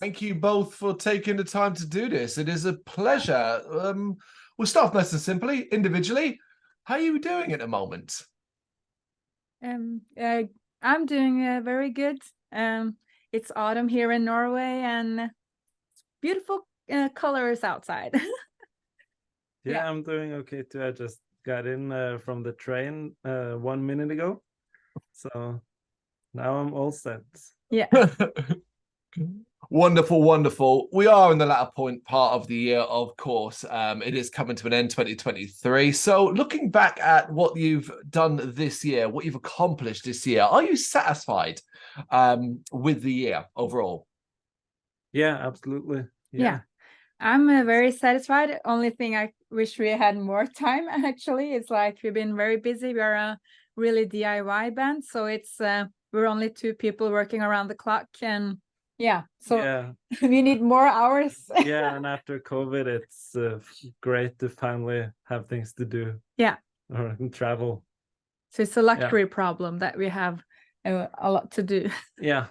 Thank you both for taking the time to do this. It is a pleasure. We'll start off nice and simply, individually. How are you doing at the moment? I'm doing very good. It's autumn here in Norway, and beautiful colors outside. Yeah, I'm doing okay too. I just got in from the train 1 minute ago, so now I'm all set. Yeah. Wonderful, wonderful. We are in the latter part of the year, of course. It is coming to an end, 2023. So looking back at what you've done this year, what you've accomplished this year, are you satisfied with the year overall? Yeah, absolutely. Yeah. I'm very satisfied. Only thing I wish we had more time, actually. It's like we've been very busy. We are a really DIY band, so it's we're only 2 people working around the clock, and so we need more hours. Yeah, and after COVID, it's great to finally have things to do. Yeah. Or travel. So it's a luxury problem that we have a lot to do. Yeah.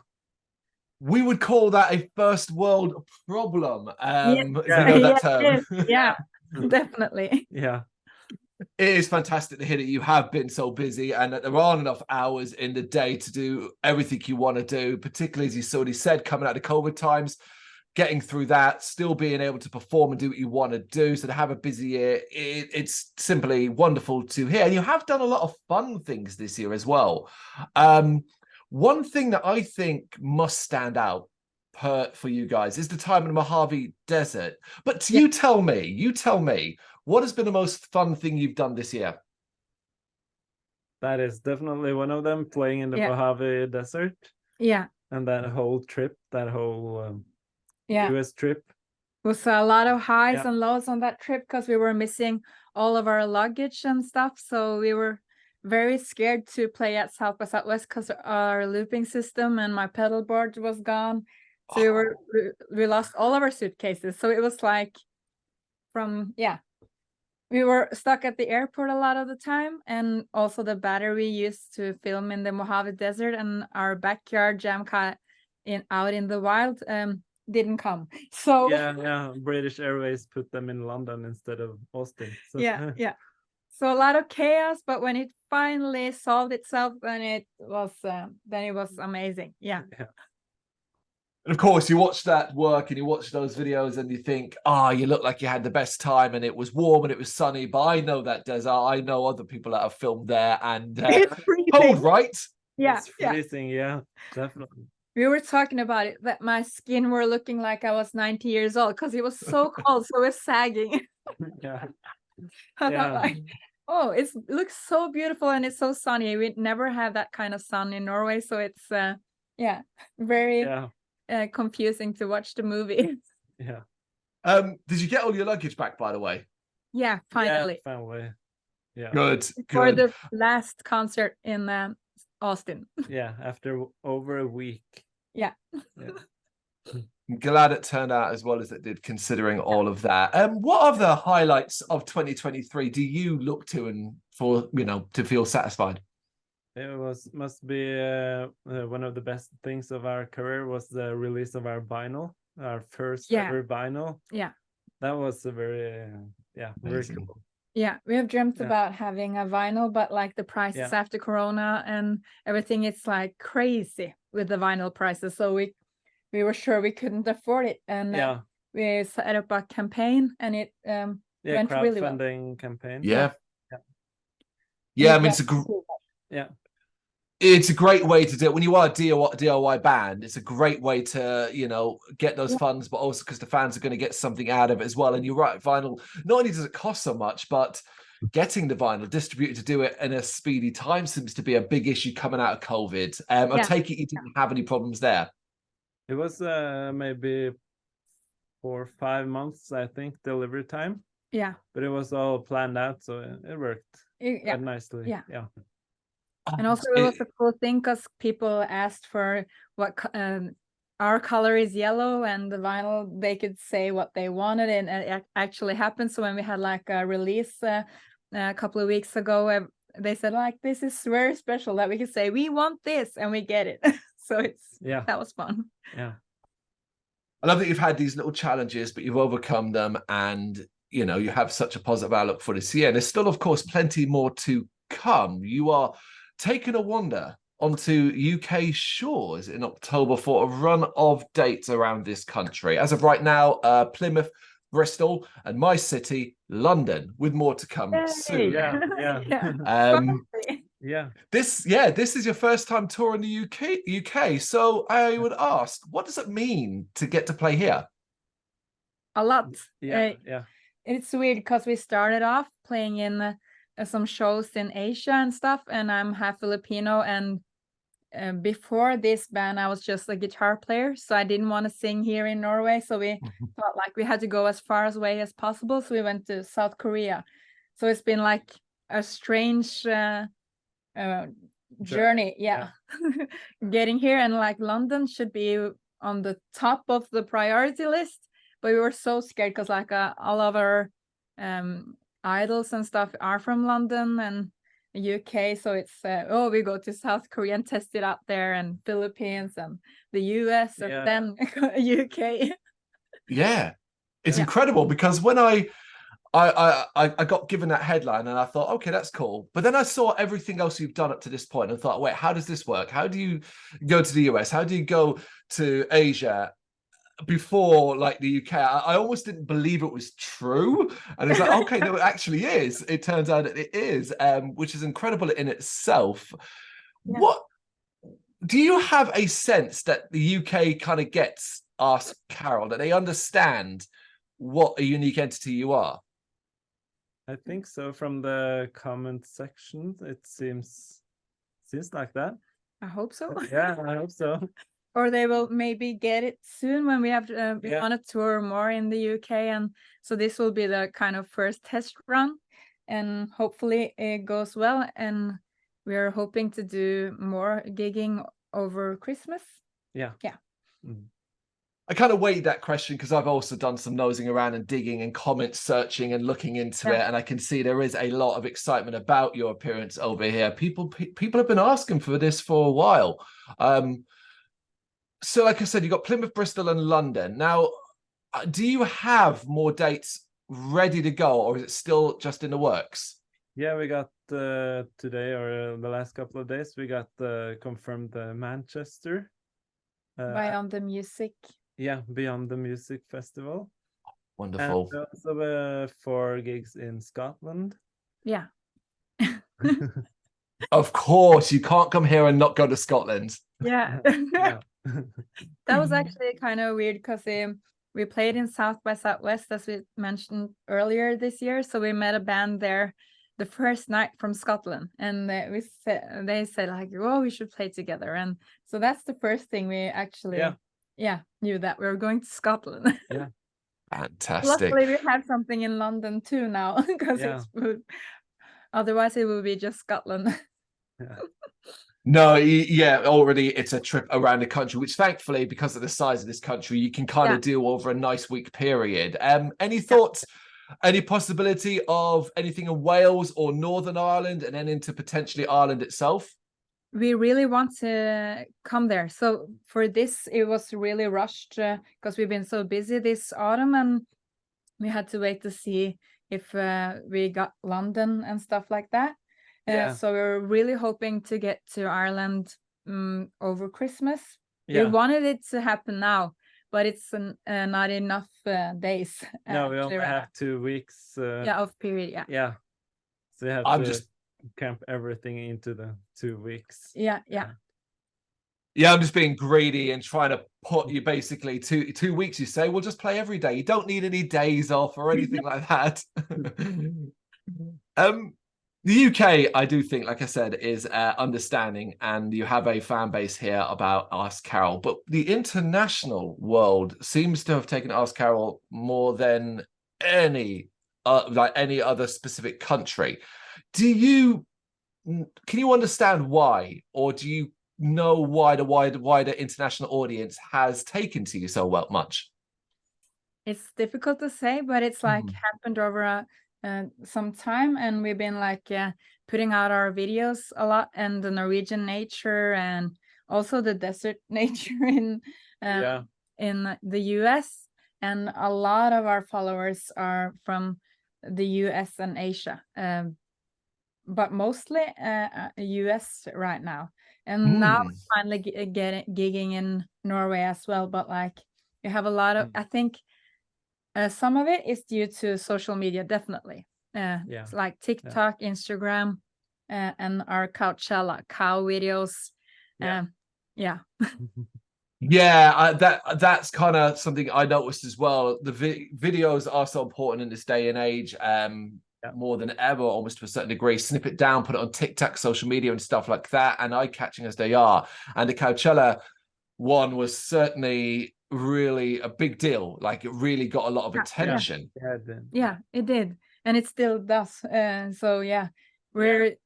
We would call that a first world problem. If you Yeah. know that term. Yeah, definitely. Yeah. It is fantastic to hear that you have been so busy and that there aren't enough hours in the day to do everything you want to do, particularly as you already said, coming out of COVID times, getting through that, still being able to perform and do what you want to do. So to have a busy year, it's simply wonderful to hear. And you have done a lot of fun things this year as well. One thing that I think must stand out for you guys is the time in the Mojave Desert. But you tell me, what has been the most fun thing you've done this year? That is definitely one of them, playing in the Mojave Desert. Yeah. And that whole trip, that whole US trip. It was a lot of highs and lows on that trip because we were missing all of our luggage and stuff. So we were very scared to play at South by Southwest because our looping system and my pedal board was gone. So we lost all of our suitcases. So it was like we were stuck at the airport a lot of the time, and also the battery we used to film in the Mojave Desert and our backyard jam cut out in the wild didn't come. So British Airways put them in London instead of Austin. So. So a lot of chaos, but when it finally solved itself, then it was amazing. Yeah. And of course, you watch that work and you watch those videos and you think, you look like you had the best time and it was warm and it was sunny. But I know that desert. I know other people that have filmed there and cold, right? Yeah. It's freezing. Yeah, definitely. We were talking about it, that my skin were looking like I was 90 years old because it was so cold, so it was sagging. It looks so beautiful and it's so sunny. We never have that kind of sun in Norway, so it's very confusing to watch the movie. Did you get all your luggage back, by the way? Yeah, finally. Yeah, finally. Yeah. Good. For the last concert in Austin. Yeah, after over a week. Yeah. I'm glad it turned out as well as it did, considering all of that. What other highlights of 2023 do you look to and for to feel satisfied? It must be one of the best things of our career was the release of our vinyl, our first ever vinyl. Yeah, that was a very very cool. Yeah, we have dreamt about having a vinyl, but like the prices after Corona and everything, it's like crazy with the vinyl prices. So we were sure we couldn't afford it, and we set up a campaign, and it went really well. Crowdfunding campaign. Yeah. I mean, it's a great way to do it when you are a DIY band. It's a great way to get those funds, but also because the fans are going to get something out of it as well. And you're right, vinyl, not only does it cost so much, but getting the vinyl distributed to do it in a speedy time seems to be a big issue coming out of COVID. I take it you didn't have any problems there. It was maybe 4 or 5 months, I think, delivery time. Yeah. But it was all planned out, so it worked quite nicely. Yeah. And also it was a cool thing because people asked for what our color is yellow, and the vinyl, they could say what they wanted, and it actually happened. So when we had like a release a couple of weeks ago, they said like, this is very special that we could say we want this and we get it. So that was fun. Yeah. I love that you've had these little challenges, but you've overcome them, and you know you have such a positive outlook for this year. And there's still, of course, plenty more to come. You are taking a wander onto UK shores in October for a run of dates around this country. As of right now, Plymouth, Bristol, and my city, London, with more to come soon. Yeah. Yeah. This is your first time touring the UK. So I would ask, what does it mean to get to play here? A lot. Yeah. It's weird because we started off playing in some shows in Asia and stuff, and I'm half Filipino, and before this band I was just a guitar player, so I didn't want to sing here in Norway, so we thought like we had to go as far away as possible, so we went to South Korea. So it's been like a strange journey, getting here, and like London should be on the top of the priority list, but we were so scared because like all of our idols and stuff are from London and UK, so it's we go to South Korea and test it out there, and Philippines and the US, and then UK. Yeah, it's incredible, because when I got given that headline and I thought, okay, that's cool, but then I saw everything else you've done up to this point and thought, wait, how does this work? How do you go to the US? How do you go to Asia before like the UK? I almost didn't believe it was true, and it's like, okay, no, it actually is. It turns out that it is, which is incredible in itself. What do you have a sense that the UK kind of gets Ask Carol, that they understand what a unique entity you are? I think so. From the comment section, it seems like that. I hope so. Yeah, I hope so. Or they will maybe get it soon when we have we want to tour more in the UK, and so this will be the kind of first test run, and hopefully it goes well, and we are hoping to do more gigging over Christmas. I kind of weighed that question because I've also done some nosing around and digging and comment searching and looking into it, and I can see there is a lot of excitement about your appearance over here. People have been asking for this for a while. So like I said, you've got Plymouth, Bristol, and London. Now, do you have more dates ready to go, or is it still just in the works? Yeah, we got today, or the last couple of days, we got confirmed Manchester. Beyond the Music. Yeah, Beyond the Music Festival. Wonderful. And also 4 gigs in Scotland. Yeah. Of course, you can't come here and not go to Scotland. Yeah. That was actually kind of weird because we played in South by Southwest, as we mentioned earlier this year. So we met a band there the first night from Scotland, and they said like, oh, we should play together. And so that's the first thing we actually knew, that we were going to Scotland. Yeah. Fantastic. Luckily we have something in London too now, because otherwise it would be just Scotland. No, already it's a trip around the country, which thankfully, because of the size of this country, you can kind of do over a nice week period. Any thoughts, any possibility of anything in Wales or Northern Ireland, and then into potentially Ireland itself? We really want to come there. So for this, it was really rushed because we've been so busy this autumn, and we had to wait to see if we got London and stuff like that. So we're really hoping to get to Ireland over Christmas. We wanted it to happen now, but it's not enough days. No, we only have 2 weeks. Of period. Yeah. So you have to camp everything into the 2 weeks. Yeah, I'm just being greedy and trying to put you basically 2 weeks. You say, we'll just play every day. You don't need any days off or anything like that. The UK, I do think, like I said, is understanding, and you have a fan base here about Ask Carol. But the international world seems to have taken Ask Carol more than any other specific country. Can you understand why, or do you know why the wider international audience has taken to you so much? It's difficult to say, but it's like happened over some time, and we've been like putting out our videos a lot, and the Norwegian nature, and also the desert nature in in the US, and a lot of our followers are from the US and Asia, but mostly US right now. And now finally gigging in Norway as well. But like, you have a lot of, I think some of it is due to social media, definitely. It's like TikTok, Instagram, and our Coachella cow videos. Yeah. That's kind of something I noticed as well. The videos are so important in this day and age, more than ever, almost to a certain degree. Snip it down, put it on TikTok, social media and stuff like that, and eye-catching as they are. And the Coachella one was certainly really a big deal. Like, it really got a lot of attention. Yeah, it did, and it still does. So yeah, we're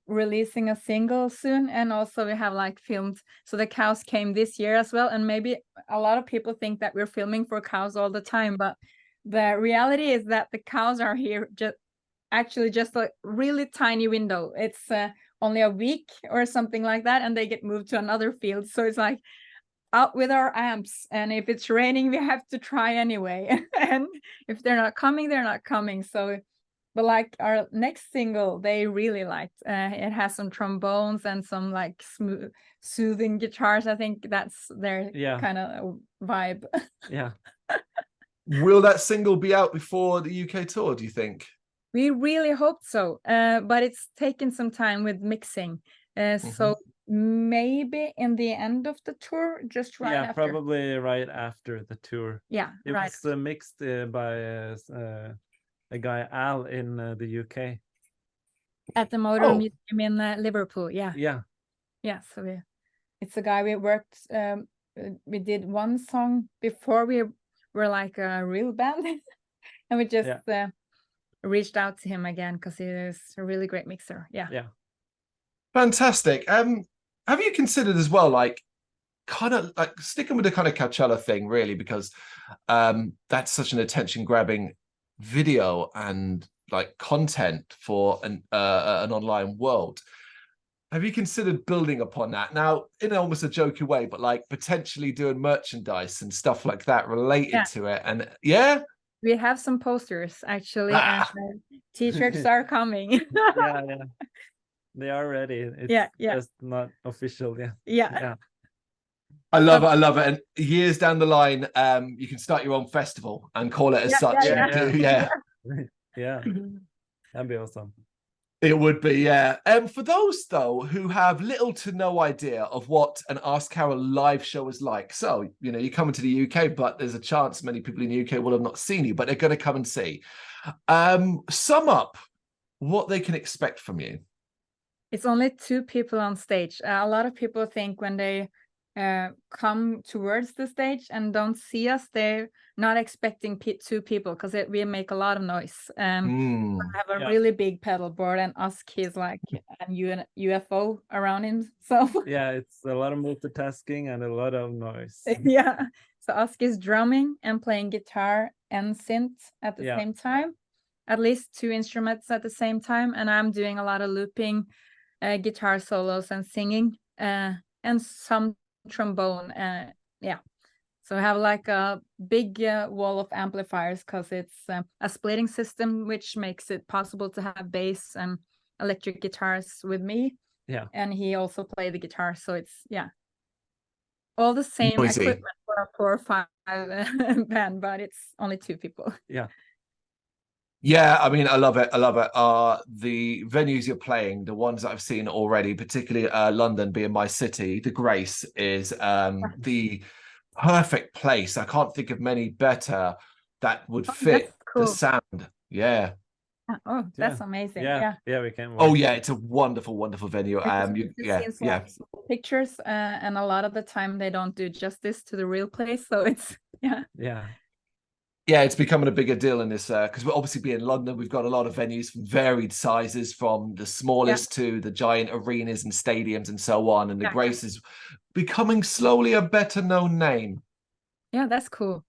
releasing a single soon, and also we have like filmed. So the cows came this year as well, and maybe a lot of people think that we're filming for cows all the time, but the reality is that the cows are here just a really tiny window. It's only a week or something like that, and they get moved to another field. So it's like out with our amps, and if it's raining, we have to try anyway. And if they're not coming, they're not coming. So, but like our next single, they really liked. It has some trombones and some like smooth, soothing guitars. I think that's their kind of vibe. Will that single be out before the UK tour, do you think? We really hope so, but it's taken some time with mixing. So maybe in the end of the tour, just right after. Probably right after the tour. It was mixed by a guy, Al, in the UK. At the Motor Museum in Liverpool, so it's a guy we worked, we did one song before we were like a real band, and we just reached out to him again because he is a really great mixer. Fantastic. Have you considered as well, like, kind of like sticking with the kind of Coachella thing, really, because that's such an attention-grabbing video and like content for an online world. Have you considered building upon that now in almost a jokey way, but like potentially doing merchandise and stuff like that related to it? And we have some posters actually, and t-shirts are coming. They are ready. It's just not official yet. I love it. I love it. And years down the line, you can start your own festival and call it as such. That'd be awesome. It would be, for those, though, who have little to no idea of what an Ask Carol live show is like. So, you're coming to the UK, but there's a chance many people in the UK will have not seen you, but they're going to come and see. Sum up what they can expect from you. It's only 2 people on stage. A lot of people think when they come towards the stage and don't see us, they're not expecting 2 people because we make a lot of noise. I have a really big pedal board, and Ask is like a UFO around him. So it's a lot of multitasking and a lot of noise. So Ask is drumming and playing guitar and synth at the same time, at least 2 instruments at the same time, and I'm doing a lot of looping, guitar solos and singing, and some trombone. So we have like a big wall of amplifiers because it's a splitting system, which makes it possible to have bass and electric guitars with me, and he also play the guitar, so it's all the same equipment for a 4 or 5 band, but it's only 2 people. I mean, I love it. The venues you're playing, the ones that I've seen already, particularly London being my city, the Grace is the perfect place. I can't think of many better that would fit the sound. That's amazing. We can. It's a wonderful, wonderful venue. Pictures, and a lot of the time they don't do justice to the real place. So it's it's becoming a bigger deal in this because we're obviously being in London. We've got a lot of venues from varied sizes, from the smallest to the giant arenas and stadiums and so on. And the Grace is becoming slowly a better known name. That's cool.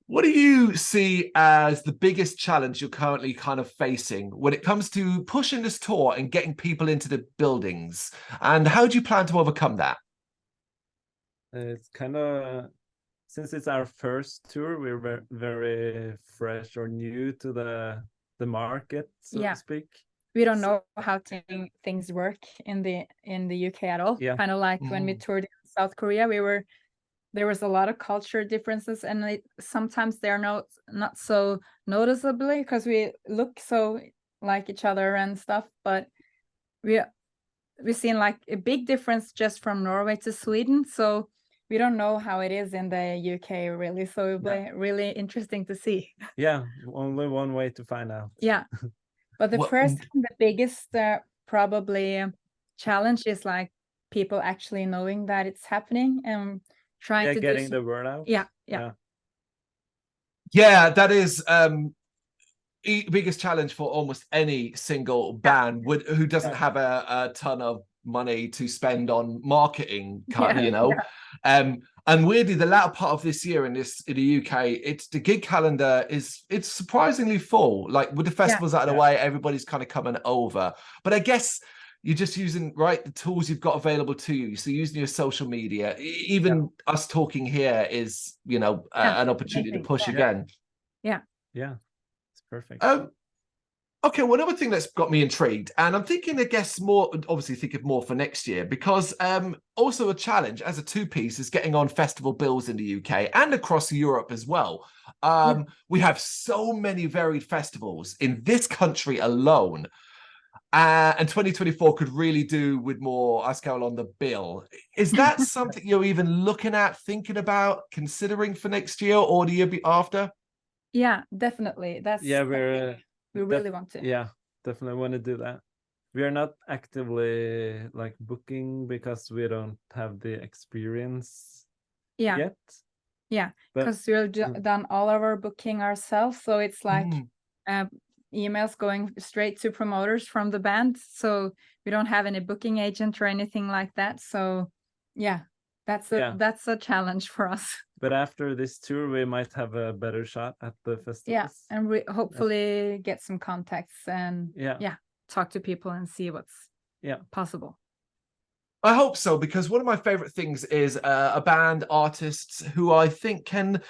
What do you see as the biggest challenge you're currently kind of facing when it comes to pushing this tour and getting people into the buildings? And how do you plan to overcome that? It's kind of, since it's our first tour, we're very fresh or new to the market, so to speak. We don't know how things work in the UK at all. Kind of like when we toured in South Korea, there was a lot of culture differences, and sometimes they're not so noticeably because we look so like each other and stuff, but we've seen like a big difference just from Norway to Sweden. So we don't know how it is in the UK really. So it'll be really interesting to see. Yeah, only one way to find out. Yeah. But the first and the biggest probably challenge is like people actually knowing that it's happening and trying to getting the word out. Yeah, that is biggest challenge for almost any single band who doesn't have a ton of money to spend on marketing, you know. And weirdly, the latter part of this year in the UK, it's the gig calendar it's surprisingly full. Like with the festivals out of the way, everybody's kind of coming over. But I guess you're just using the tools you've got available to you. So using your social media, even us talking here is, you know, an opportunity to push again. Yeah. It's perfect. Okay, well, another thing that's got me intrigued, and I'm thinking, I guess, obviously thinking more for next year, because also a challenge as a two-piece is getting on festival bills in the UK and across Europe as well. We have so many varied festivals in this country alone, and 2024 could really do with more scale on the bill. Is that something you're even looking at, thinking about, considering for next year or the year after? Yeah, definitely. We really want to. Yeah, definitely want to do that. We are not actively like booking because we don't have the experience yet. Yeah, because we've done all of our booking ourselves. So it's like emails going straight to promoters from the band. So we don't have any booking agent or anything like that. So yeah, that's a challenge for us. But after this tour, we might have a better shot at the festivals. Yeah, and we hopefully get some contacts and talk to people and see what's possible. I hope so, because one of my favorite things is a band, artists who I think can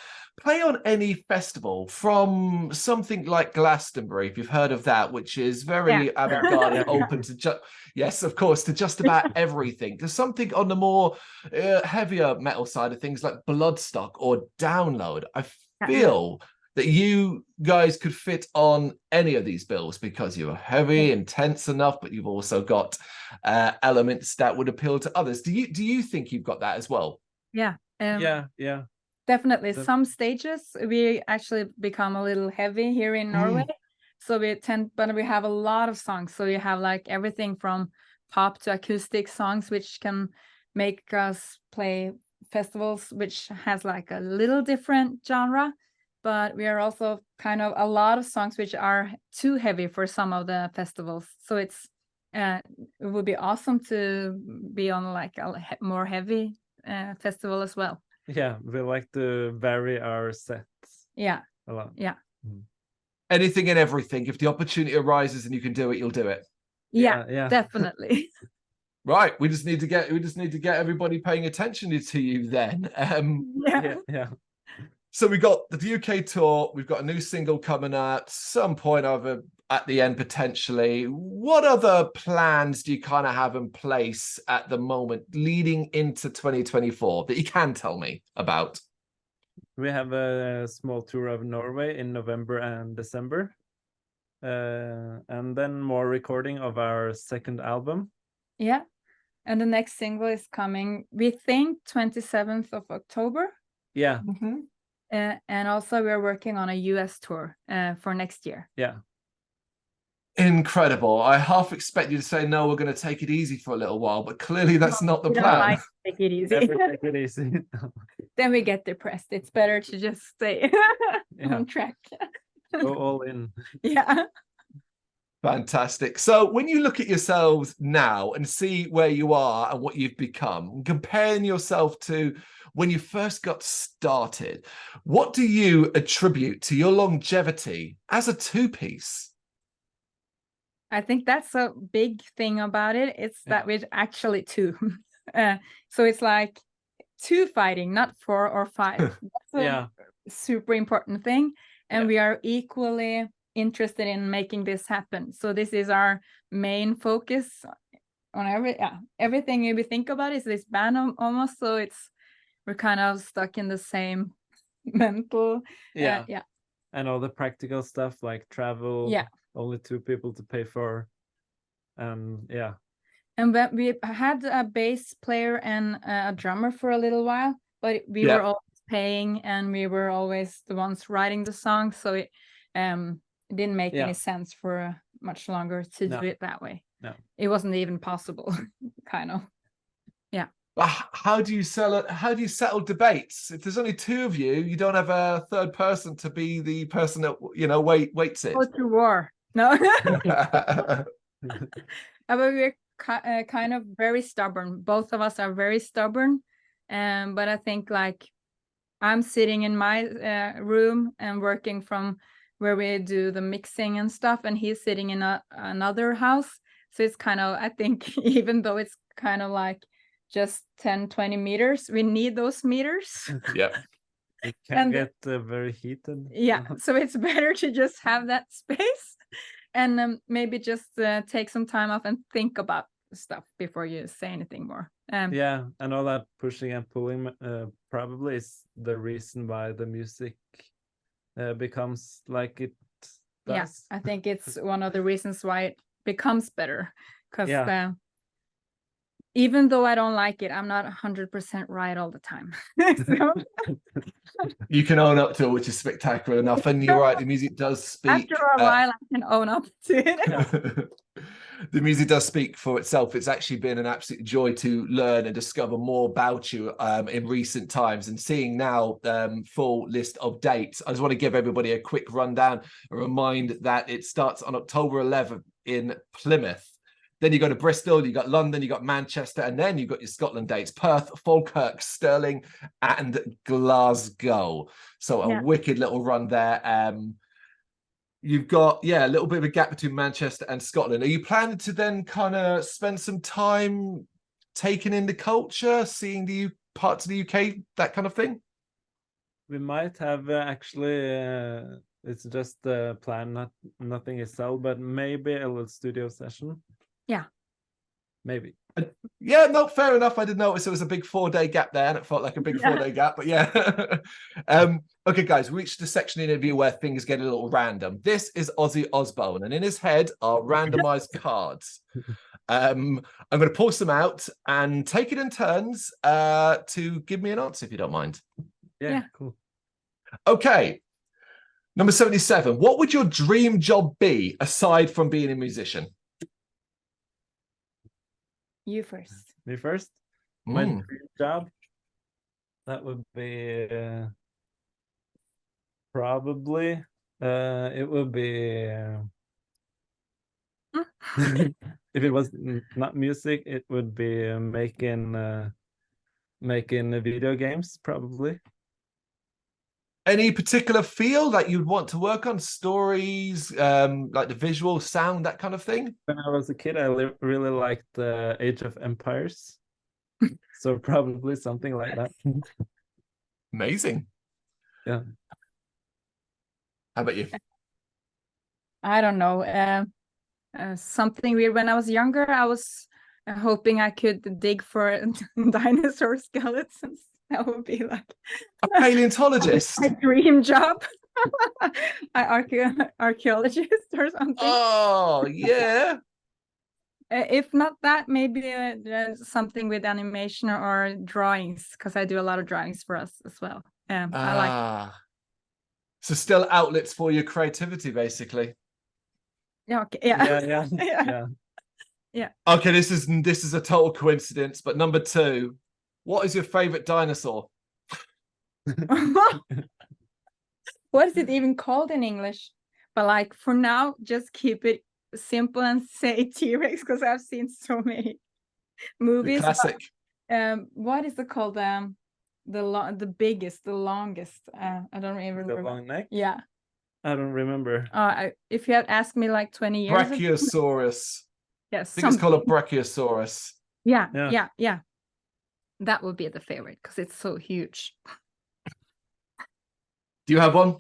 play on any festival, from something like Glastonbury, if you've heard of that, which is very avant-garde and open to yes, of course, to just about everything. There's something on the more heavier metal side of things like Bloodstock or Download. I feel that you guys could fit on any of these bills because you're heavy, intense enough, but you've also got elements that would appeal to others. Do you think you've got that as well? Yeah. Yeah. Definitely. Some stages we actually become a little heavy here in Norway. So but we have a lot of songs. So you have like everything from pop to acoustic songs, which can make us play festivals, which has like a little different genre. But we are also kind of a lot of songs which are too heavy for some of the festivals. So it would be awesome to be on like a more heavy festival as well. Yeah, we like to vary our sets. Yeah. A lot. Yeah. Anything and everything. If the opportunity arises and you can do it, you'll do it. Yeah. Definitely. Right. We just need to get everybody paying attention to you then. Yeah. So we got the UK tour. We've got a new single coming out some point over at the end potentially. What other plans do you kind of have in place at the moment leading into 2024 that you can tell me about? We have a small tour of Norway in November and December, and then more recording of our second album. Yeah, and the next single is coming, we think, 27th of October. Yeah. And also we're working on a US tour for next year. Yeah. Incredible. I half expect you to say, no, we're going to take it easy for a little while, but clearly that's not the plan. Like, take it easy. Take it easy. Then we get depressed. It's better to just stay on track. Go all in. Yeah. Fantastic. So when you look at yourselves now and see where you are and what you've become, comparing yourself to when you first got started, what do you attribute to your longevity as a two-piece? I think that's a big thing about it. It's that we're actually two. So it's like two fighting, not 4 or 5. That's a super important thing. And we are equally interested in making this happen. So this is our main focus on everything we think about is this band almost. So we're kind of stuck in the same mental. And all the practical stuff like travel, only 2 people to pay for. And when we had a bass player and a drummer for a little while, but we were always paying and we were always the ones writing the songs. So it didn't make any sense for much longer to do it that way. No. It wasn't even possible, kind of. How do you settle debates? If there's only 2 of you, you don't have a third person to be the person that waits it. Go to war. No. But we're kind of very stubborn. Both of us are very stubborn. But I think like I'm sitting in my room and working from where we do the mixing and stuff, and he's sitting in another house. So it's kind of, I think, even though it's kind of like just 10-20 meters, we need those meters. It can get very heated. So it's better to just have that space and maybe just take some time off and think about stuff before you say anything more. And all that pushing and pulling probably is the reason why the music becomes like it does. I think it's one of the reasons why it becomes better, because even though I don't like it, I'm not 100% right all the time. You can own up to it, which is spectacular enough. And you're right, the music does speak. After a while, I can own up to it. The music does speak for itself. It's actually been an absolute joy to learn and discover more about you in recent times, and seeing now full list of dates. I just want to give everybody a quick rundown, a remind that it starts on October 11th in Plymouth. Then you go to Bristol, you got London, you got Manchester, and then you've got your Scotland dates: Perth, Falkirk, Stirling, and Glasgow. So a wicked little run there. You've got, a little bit of a gap between Manchester and Scotland. Are you planning to then kind of spend some time taking in the culture, seeing the parts of the UK, that kind of thing? We might have actually, it's just a plan, nothing is sold, but maybe a little studio session. Maybe. No, fair enough. I did notice there was a big 4-day gap there, and it felt like a big 4-day gap, but okay, guys, we reached the section of the interview where things get a little random. This is Ozzy Osbourne, and in his head are randomized cards. I'm going to pull some out and take it in turns to give me an answer, if you don't mind. Yeah, cool. Okay. Number 77. What would your dream job be aside from being a musician? You first. Me first? My dream job? That would be probably, it would be, if it was not music, it would be making video games, probably. Any particular field that you'd want to work on? Stories, like the visual, sound, that kind of thing? When I was a kid, I really liked Age of Empires. So probably something like that. Amazing. Yeah. How about you? I don't know. Something weird. When I was younger, I was hoping I could dig for dinosaur skeletons. That would be like a paleontologist. My dream job. Archaeologist or something. Oh, yeah. If not that, maybe something with animation or drawings, because I do a lot of drawings for us as well. I like. So still outlets for your creativity, basically. Yeah. Okay. Yeah. Yeah. Okay, this is a total coincidence, but number 2. What is your favorite dinosaur? What is it even called in English? But like for now, just keep it simple and say T-Rex, because I've seen so many movies. The classic. What is it called? The biggest, the longest. I don't even remember. The long neck? Yeah. I don't remember. If you had asked me like 20 years Brachiosaurus. Yes. I think it's called a Brachiosaurus. Yeah. That would be the favorite because it's so huge. Do you have one?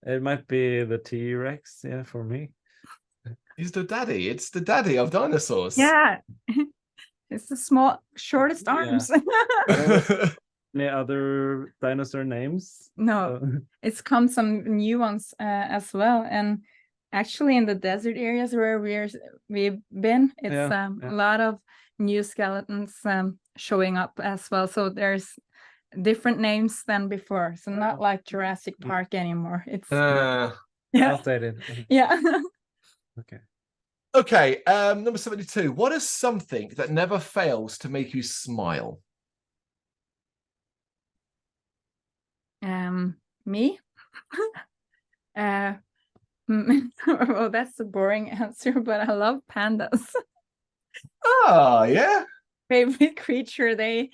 It might be the T-Rex, yeah, for me. He's the daddy. It's the daddy of dinosaurs. Yeah. It's the small, shortest arms. Any other dinosaur names? No, it's come some new ones as well. And actually in the desert areas where we've been, it's a lot of new skeletons showing up as well. So there's different names than before. So not like Jurassic Park anymore. It's outdated. Yeah. Okay. Okay, number 72. What is something that never fails to make you smile? Me? Well, that's a boring answer, but I love pandas. Oh, yeah. Favorite creature. They're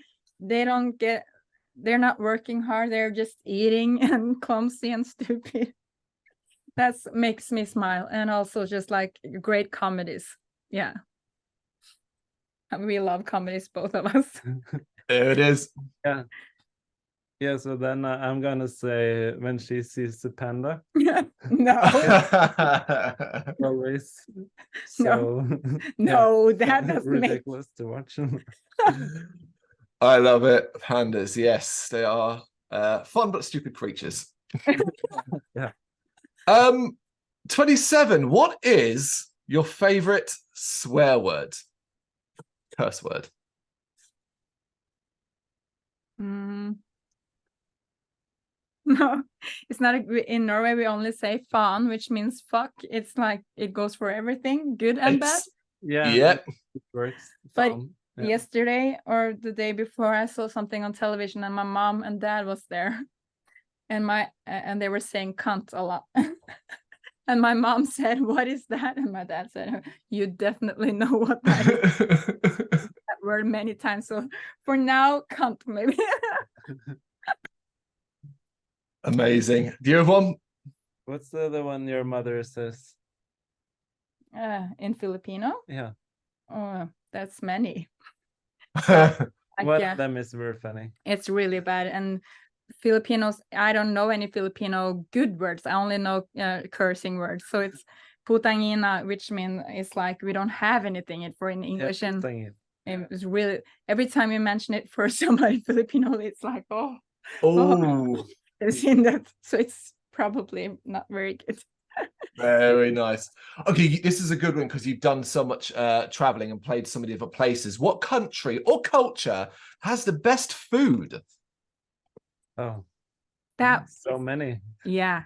not working hard. They're just eating and clumsy and stupid. That makes me smile. And also just like great comedies. Yeah. We love comedies, both of us. There it is. Yeah. Yeah, so then I'm gonna say when she sees the panda. No. Always so no, that doesn't ridiculous to watch. I love it. Pandas, yes, they are fun but stupid creatures. Yeah. 27. What is your favorite swear word? Curse word. No, it's not in Norway. We only say faen, which means fuck. It's like it goes for everything, good and bad. Yeah. Yep. It works. But yesterday or the day before, I saw something on television, and my mom and dad was there, and they were saying cunt a lot. And my mom said, "What is that?" And my dad said, "You definitely know what that is." That word many times. So for now, cunt maybe. Amazing. Do you have one? What's the other one your mother says? In Filipino? Yeah. Oh, that's many. One of them is very funny. It's really bad. And Filipinos, I don't know any Filipino good words. I only know cursing words. So it's putangina, which means it's like we don't have anything for in English. Yeah, and it was really, every time you mention it for somebody Filipino, it's like, oh. I've seen that. So it's probably not very good. Very nice. Okay, this is a good one because you've done so much traveling and played so many different places. What country or culture has the best food? Oh, that's so many. Yeah,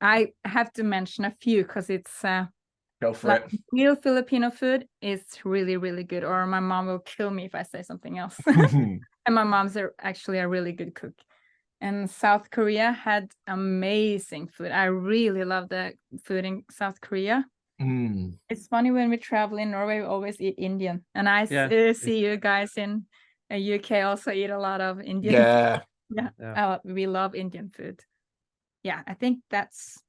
I have to mention a few because it's go for like it. Real Filipino food is really, really good. Or my mom will kill me if I say something else. And my mom's actually a really good cook. And South Korea had amazing food. I really love the food in South Korea. It's funny when we travel in Norway, we always eat Indian. And I see you guys in UK also eat a lot of Indian food. We love Indian food. Yeah, I think that's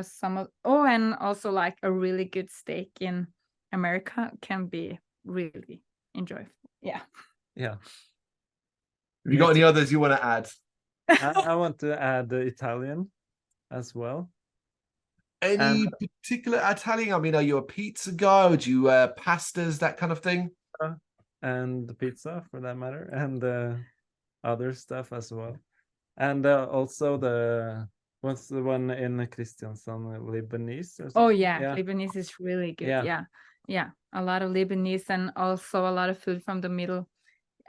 some of. Oh, and also like a really good steak in America can be really enjoyable. Yeah. Have you got any others you want to add? I want to add the Italian as well. Any particular Italian? I mean, are you a pizza guy? Or do you pastas, that kind of thing? And the pizza, for that matter, and other stuff as well. And also what's the one in Kristiansand, Lebanese? Or something? Oh yeah, Lebanese is really good. Yeah, a lot of Lebanese and also a lot of food from the middle.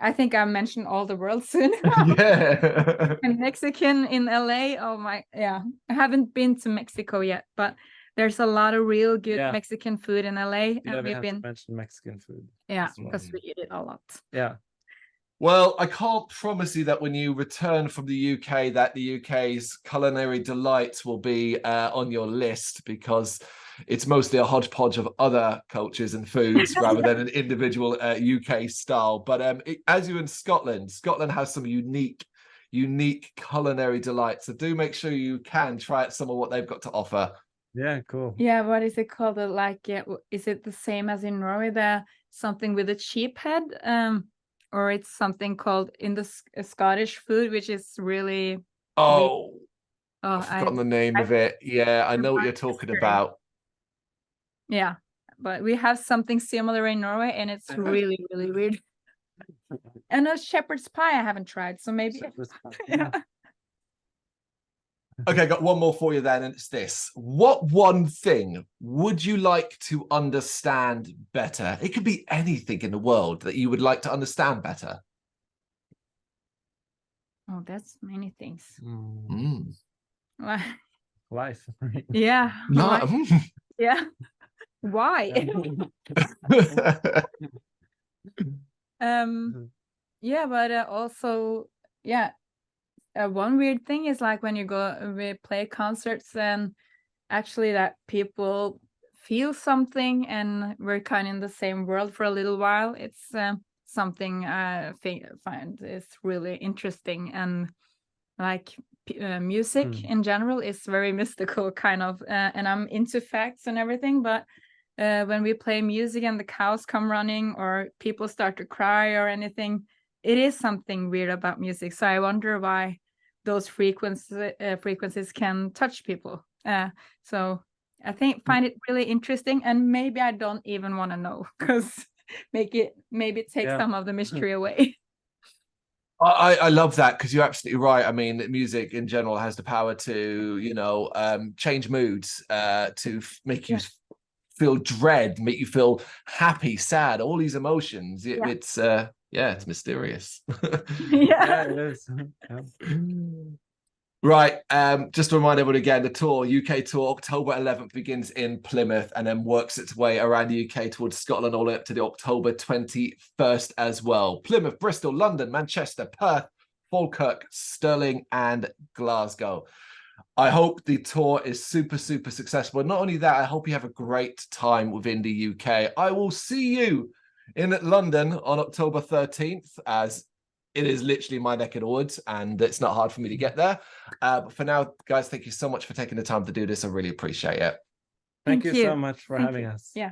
I think I mentioned all the world soon. And Mexican in LA. Oh my, I haven't been to Mexico yet, but there's a lot of real good Mexican food in LA. Yeah, we have to mention Mexican food. Yeah, because we eat it a lot. Yeah. Well, I can't promise you that when you return from the UK, that the UK's culinary delights will be on your list, because it's mostly a hodgepodge of other cultures and foods rather than an individual UK style. But as you're in Scotland, Scotland has some unique culinary delights. So do make sure you can try out some of what they've got to offer. Yeah, cool. Yeah, what is it called? Is it the same as in Norway? Something with a sheep head, or it's something called in the Scottish food, which is really. Oh, Oh, I've forgotten the name of it. Yeah, I know what you're talking about. Yeah, but we have something similar in Norway, and it's really, really weird. And a shepherd's pie I haven't tried, so maybe. Yeah. Okay, got one more for you then, and it's this. What one thing would you like to understand better? It could be anything in the world that you would like to understand better. Oh, that's many things. Life. Yeah. No. Yeah. Why? Yeah, but also, yeah. One weird thing is like when we play concerts, and actually that people feel something, and we're kind of in the same world for a little while. It's something I find is really interesting, and like music in general is very mystical kind of, and I'm into facts and everything, but when we play music and the cows come running or people start to cry or anything, it is something weird about music. So I wonder why those frequencies can touch people. So I find it really interesting, and maybe I don't even want to know, because maybe it takes some of the mystery away. I love that, because you're absolutely right. I mean, music in general has the power to, change moods, to make you feel dread, make you feel happy, sad, all these emotions. It's mysterious. Yeah, it is. Right. Just to remind everyone again, the tour, UK tour, October 11th begins in Plymouth and then works its way around the UK towards Scotland all the way up to the October 21st as well. Plymouth, Bristol, London, Manchester, Perth, Falkirk, Stirling, and Glasgow. I hope the tour is super, super successful. And not only that, I hope you have a great time within the UK. I will see you in London on October 13th, as it is literally my neck of the woods, and it's not hard for me to get there. But for now, guys, thank you so much for taking the time to do this. I really appreciate it. Thank you so much for having us. Yeah.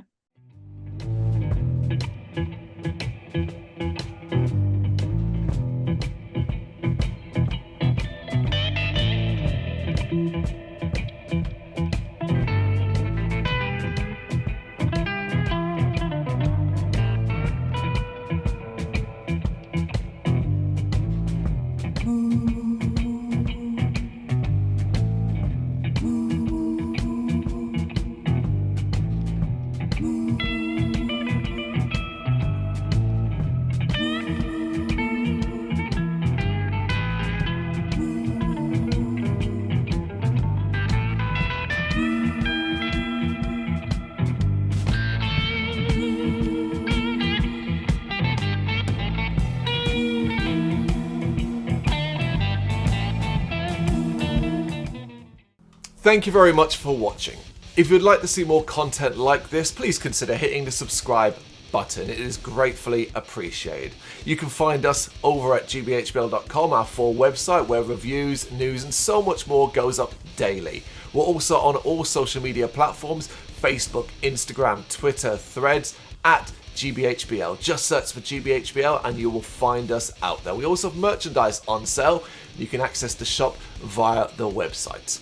Thank you very much for watching. If you'd like to see more content like this, please consider hitting the subscribe button. It is gratefully appreciated. You can find us over at gbhbl.com, our full website, where reviews, news, and so much more goes up daily. We're also on all social media platforms: Facebook, Instagram, Twitter, Threads, at gbhbl. Just search for gbhbl and you will find us out there. We also have merchandise on sale. You can access the shop via the website.